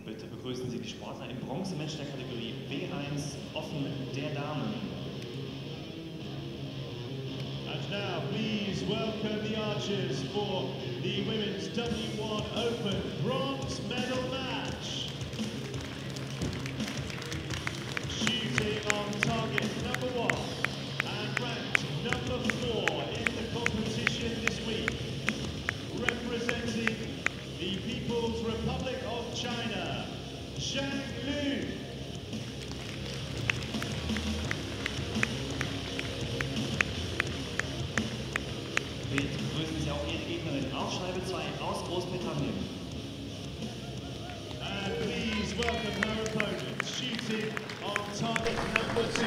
Bitte begrüßen Sie die Sportler im Bronzematch der Kategorie B1 offen der Damen. And now please welcome the archers for the Women's W1 Open Bronze Medal Match. Shooting on target number 1 and ranked number 4 in the competition this week. Representing the People's Republic of China, Zhang. Wir begrüßen Sie auch Ihre Gegnerin auf Scheibe 2 aus Großbritannien. And please welcome her opponent, shooting on target number 2.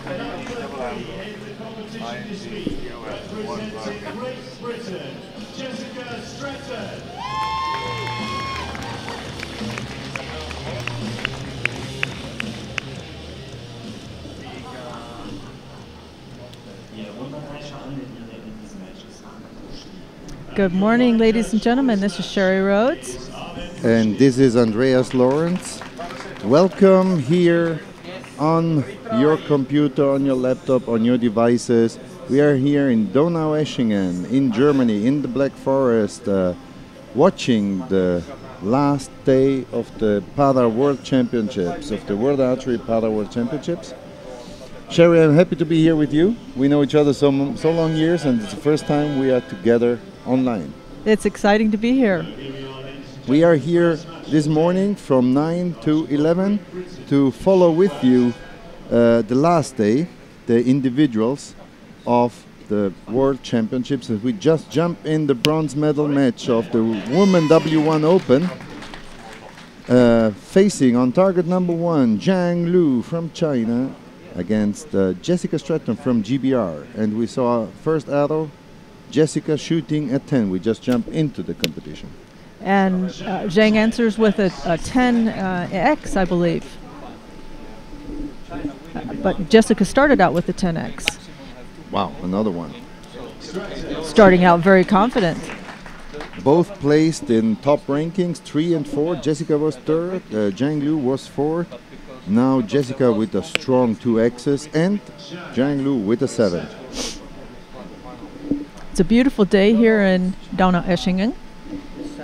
In the competition this week, representing Great Britain, Jessica Stretton. Good morning, ladies and gentlemen. This is Sherry Rhodes. And this is Andreas Lawrence. Welcome here on your computer, on your laptop, on your devices. We are here in Donaueschingen in Germany, in the Black Forest, watching the last day of the Para World Championships, of the World Archery Para World Championships. Sherry, I'm happy to be here with you. We know each other so long years, and it's the first time we are together online. It's exciting to be here. We are here this morning from 9 to 11 to follow with you the last day, the individuals of the World Championships. And we just jump in the bronze medal match of the Women W1 Open, facing on target number 1 Zhang Lu from China against Jessica Stretton from GBR. And we saw first arrow, Jessica shooting at 10. We just jump into the competition. And Zhang answers with a 10x, I believe. But Jessica started out with a 10x. Wow, another one. Starting out very confident. Both placed in top rankings, 3 and 4. Jessica was 3rd, Zhang Lu was 4th. Now Jessica with a strong 2x's and Zhang Lu with a 7. It's a beautiful day here in Donaueschingen.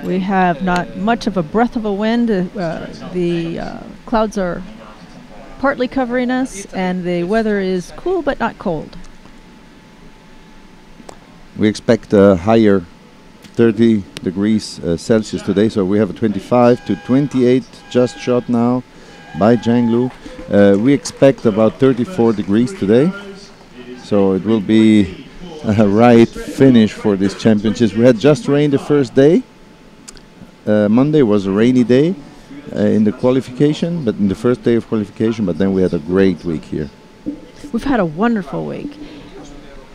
We have not much of a breath of a wind. The clouds are partly covering us, and the weather is cool but not cold. We expect a higher 30 degrees Celsius today, so we have a 25 to 28 just shot now by Zhang Lu. We expect about 34 degrees today, so it will be a right finish for these championships. We had just rain the first day. Monday was a rainy day in the qualification, but in the first day of qualification, but then we had a great week here. We've had a wonderful week.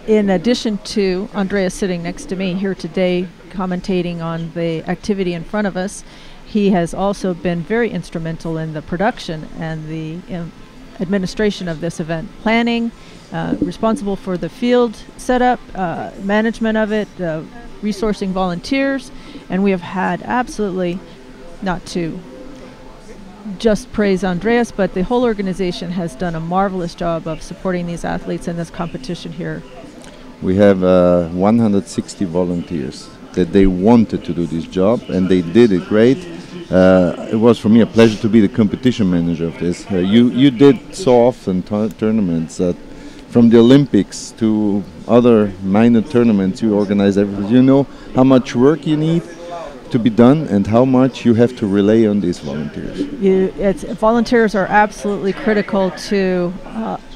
In addition to Andreas sitting next to me here today commentating on the activity in front of us, he has also been very instrumental in the production and the administration of this event. Planning, responsible for the field setup, management of it, resourcing volunteers, and we have had absolutely, not to just praise Andreas, but the whole organization has done a marvelous job of supporting these athletes in this competition here. We have 160 volunteers that they wanted to do this job, and they did it great. It was for me a pleasure to be the competition manager of this. You did so often tournaments that from the Olympics to other minor tournaments you organize everything. You know how much work you need to be done and how much you have to rely on these volunteers. Volunteers are absolutely critical to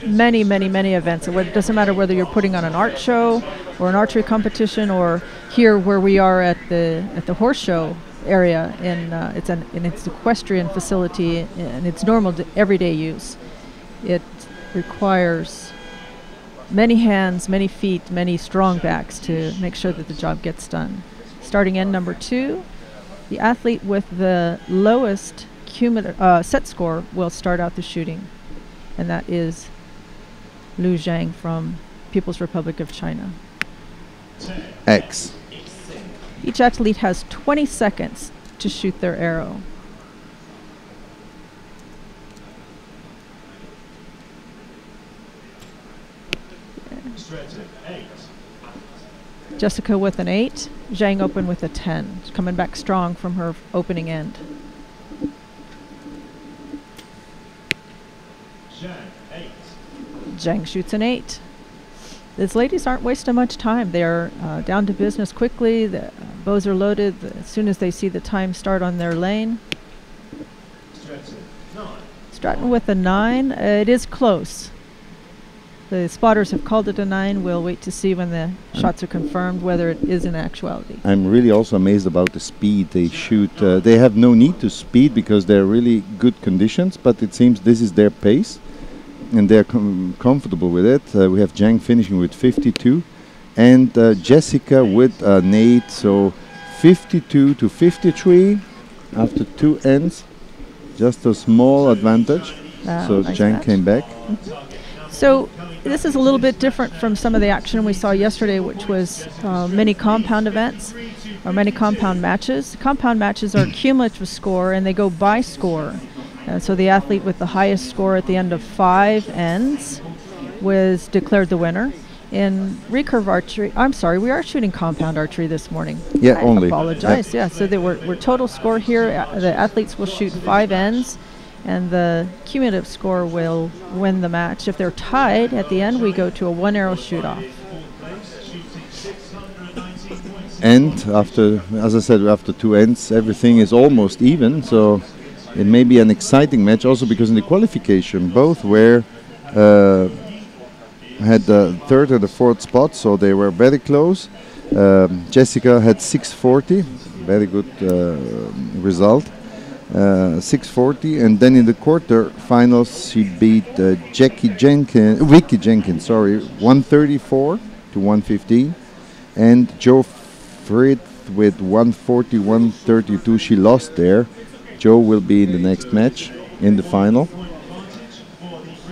many events. It doesn't matter whether you're putting on an art show or an archery competition, or here where we are at the horse show area. It's an equestrian facility and it's normal to everyday use. It requires many hands, many feet, many strong backs to make sure that the job gets done. Starting end number 2, the athlete with the lowest set score will start out the shooting, and that is Lu Zhang from People's Republic of China. X. Each athlete has 20 seconds to shoot their arrow. Stretton, 8. Jessica with an 8. Zhang open with a 10. She's coming back strong from her opening end. Zhang, 8. Zhang shoots an 8. These ladies aren't wasting much time. They're down to business quickly. The bows are loaded as soon as they see the time start on their lane. Stretton, 9. Stratton with a 9. It is close. The spotters have called it a 9. We'll wait to see when the shots are confirmed whether it is in actuality. I'm really also amazed about the speed they shoot. They have no need to speed because they're really good conditions, but it seems this is their pace and they're comfortable with it. We have Zhang finishing with 52 and Jessica with an 8, so 52 to 53 after 2 ends. Just a small advantage. So Nice Zhang match. came back. So this is a little bit different from some of the action we saw yesterday, which was many compound events or many compound matches. Compound matches are cumulative score and they go by score. So the athlete with the highest score at the end of 5 ends was declared the winner. In recurve archery, I'm sorry, we are shooting compound archery this morning. Yeah, I only. apologize. Yeah, so there were total score here. The athletes will shoot 5 ends, and the cumulative score will win the match. If they're tied at the end, we go to a 1-arrow shoot-off. And after, as I said, after 2 ends, everything is almost even. So it may be an exciting match also because in the qualification, both were had the 3rd and the 4th spot, so they were very close. Jessica had 640, very good result. 640, and then in the quarter-finals she beat Vicky Jenkins, 134 to 115, and Joe Frith with 140, 132. She lost there. Joe will be in the next match in the final.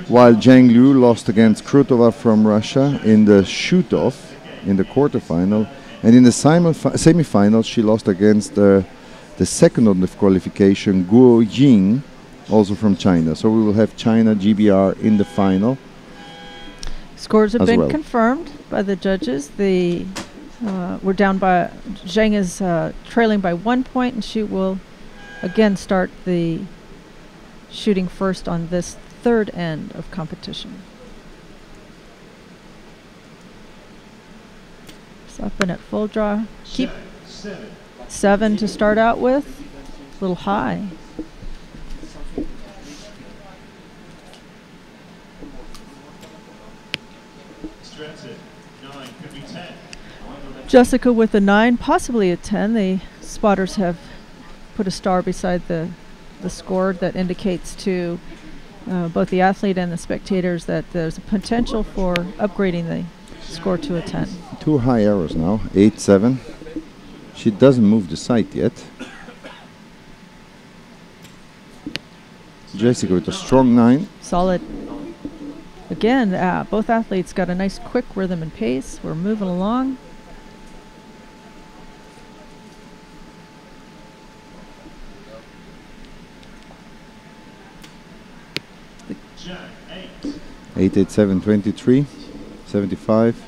While Zhang Liu lost against Krutova from Russia in the shoot-off in the quarterfinal, and in the semi-final she lost against the second on the qualification, Guo Ying, also from China. So we will have China GBR in the final. Scores have been confirmed by the judges. We're down by, Zhang is trailing by 1 point, and she will again start the shooting first on this 3rd end of competition. It's up and at full draw. Keep 7 to start out with. A little high. Stretton, 9, could be 10. Jessica with a 9, possibly a 10. The spotters have put a star beside the score that indicates to both the athlete and the spectators that there's a potential for upgrading the score to a 10. 2 high arrows now, 8-7. She doesn't move the sight yet. Jessica with a strong 9. Solid. Again, both athletes got a nice quick rhythm and pace. We're moving along. Zhang, 8, 8, 7, 23, 75.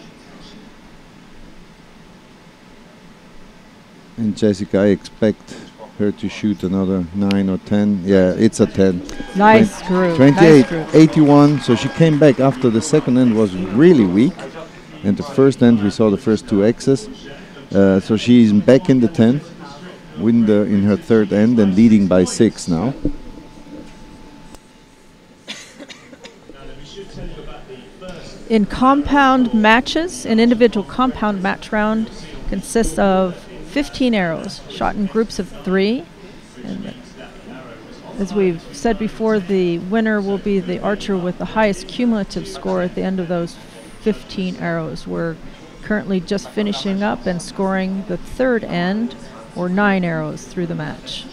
And Jessica, I expect her to shoot another 9 or 10. Yeah, it's a 10. Nice groove. 28, nice 81. So she came back after the second end was really weak. And the first end, we saw the first 2 X's. So she's back in the 10, in her 3rd end and leading by 6 now. In compound matches, an individual compound match round consists of 15 arrows shot in groups of 3. And as we've said before, the winner will be the archer with the highest cumulative score at the end of those 15 arrows. We're currently just finishing up and scoring the 3rd end, or 9 arrows through the match.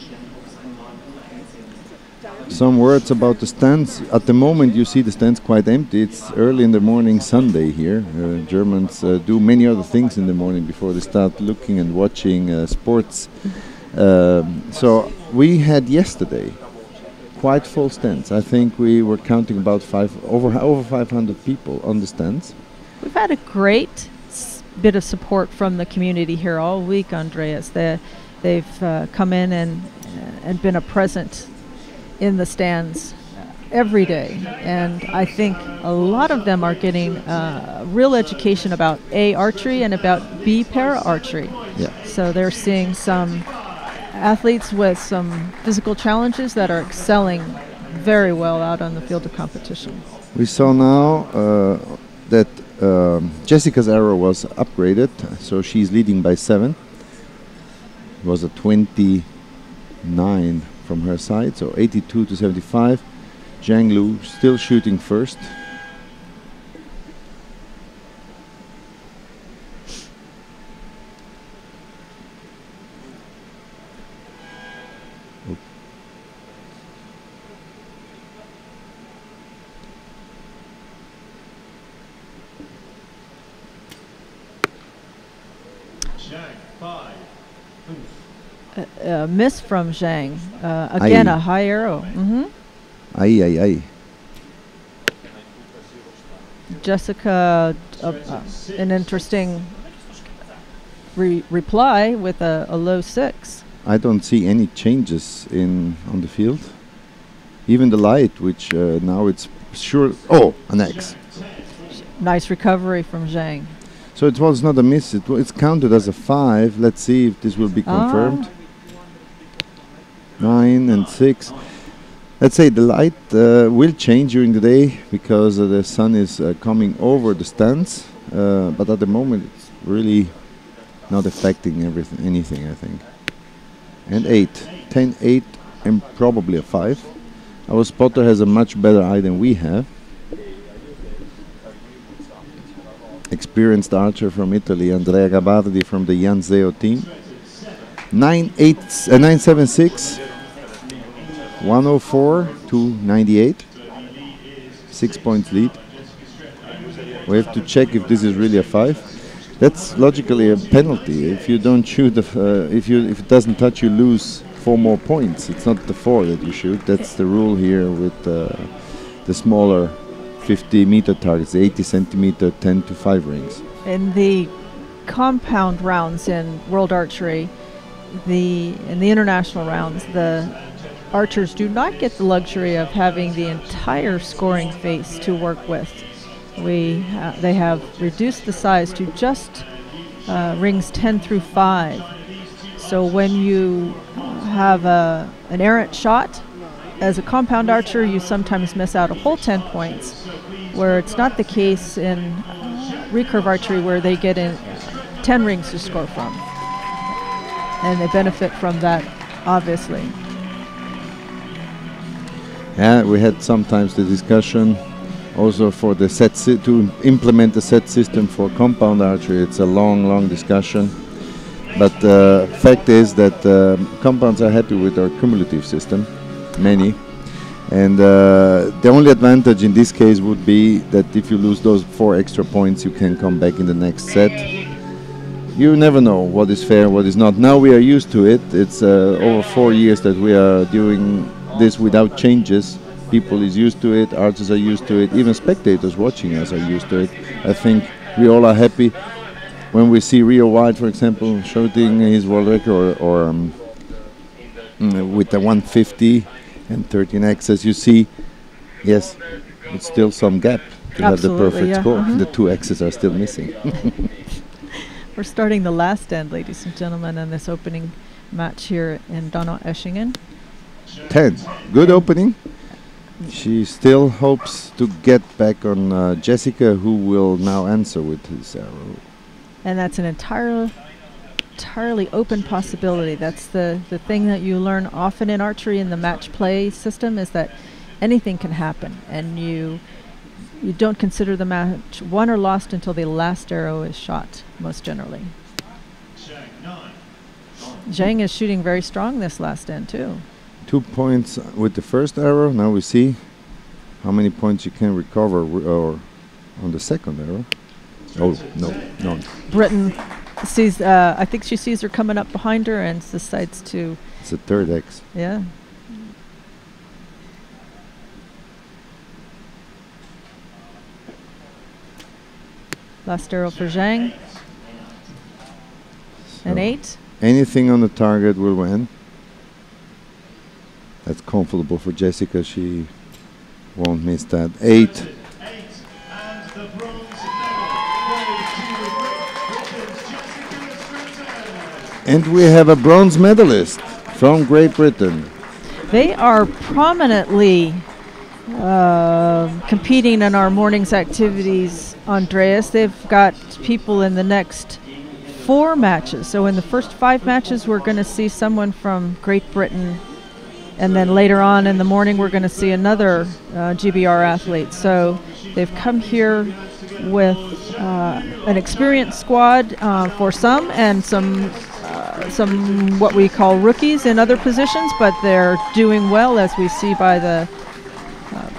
Some words about the stands. At the moment, you see the stands quite empty. It's early in the morning, Sunday here. Germans do many other things in the morning before they start looking and watching sports. So we had yesterday quite full stands. I think we were counting about over 500 people on the stands. We've had a great bit of support from the community here all week, Andreas. They've come in and been a present in the stands every day, and I think a lot of them are getting real education about A, archery, and about B, para archery. Yeah. So they're seeing some athletes with some physical challenges that are excelling very well out on the field of competition. We saw now that Jessica's arrow was upgraded, so she's leading by 7. It was a 29 from her side, so 82 to 75. Zhang Lu still shooting first. Miss from Zhang. Again, a high arrow. Aye, aye, aye. Jessica, an interesting reply with a low 6. I don't see any changes on the field. Even the light, which now it's sure. Oh, an X. Nice recovery from Zhang. So it was not a miss. It's counted as a 5. Let's see if this will be confirmed. 9 and 6. Let's say the light will change during the day because the sun is coming over the stands, but at the moment it's really not affecting anything, I think. And 8, 10, 8, and probably a 5. Our spotter has a much better eye than we have. Experienced archer from Italy, Andrea Gabardi from the Janzeo team. 976, 104 to 98, 6 points lead. We have to check if this is really a 5. That's logically a penalty. If you don't shoot, if it doesn't touch, you lose 4 more points. It's not the 4 that you shoot. That's the rule here with the smaller 50-meter targets, 80 centimeter, 10 to 5 rings. In the compound rounds in World Archery, in the international rounds, the archers do not get the luxury of having the entire scoring face to work with. They have reduced the size to just rings 10 through 5. So when you have an errant shot, as a compound archer, you sometimes miss out a whole 10 points, where it's not the case in recurve archery, where they get in 10 rings to score from. And they benefit from that, obviously. Yeah, we had sometimes the discussion also for the to implement the set system for compound archery. It's a long discussion. But the fact is that compounds are happy with our cumulative system, many. And the only advantage in this case would be that if you lose those 4 extra points, you can come back in the next set. You never know what is fair, what is not. Now we are used to it. It's over 4 years that we are doing this without changes. People is used to it, artists are used to it, even spectators watching us are used to it. I think we all are happy when we see Rio White, for example, shooting his world record or with the 150 and 13 X's. You see, yes, it's still some gap to have the perfect score. The 2 X's are still missing. We're starting the last end, ladies and gentlemen, in this opening match here in Donaueschingen. 10. Good opening. She still hopes to get back on Jessica, who will now answer with his arrow. And that's an entirely open possibility. That's the thing that you learn often in archery in the match play system, is that anything can happen, and you don't consider the match won or lost until the last arrow is shot, most generally. Zhang is shooting very strong this last end too. 2 points with the first arrow. Now we see how many points you can recover or on the second arrow. Oh, no, none. Britain sees, I think she sees her coming up behind her and decides to. It's a third X. Yeah. Last arrow for Zhang. So An 8. anything on the target will win. That's comfortable for Jessica. She won't miss that. 8. And the bronze medal goes to Britain's Jessica Stretton. And we have a bronze medalist from Great Britain. They are prominently competing in our morning's activities, Andreas. They've got people in the next 4 matches. So in the first 5 matches, we're going to see someone from Great Britain. And then later on in the morning, we're going to see another GBR athlete. So they've come here with an experienced squad for some, and some what we call rookies in other positions, but they're doing well, as we see by the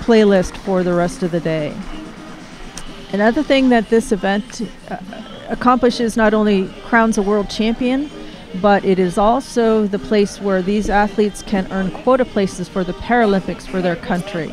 playlist for the rest of the day. Another thing that this event accomplishes not only crowns a world champion, but it is also the place where these athletes can earn quota places for the Paralympics for their country.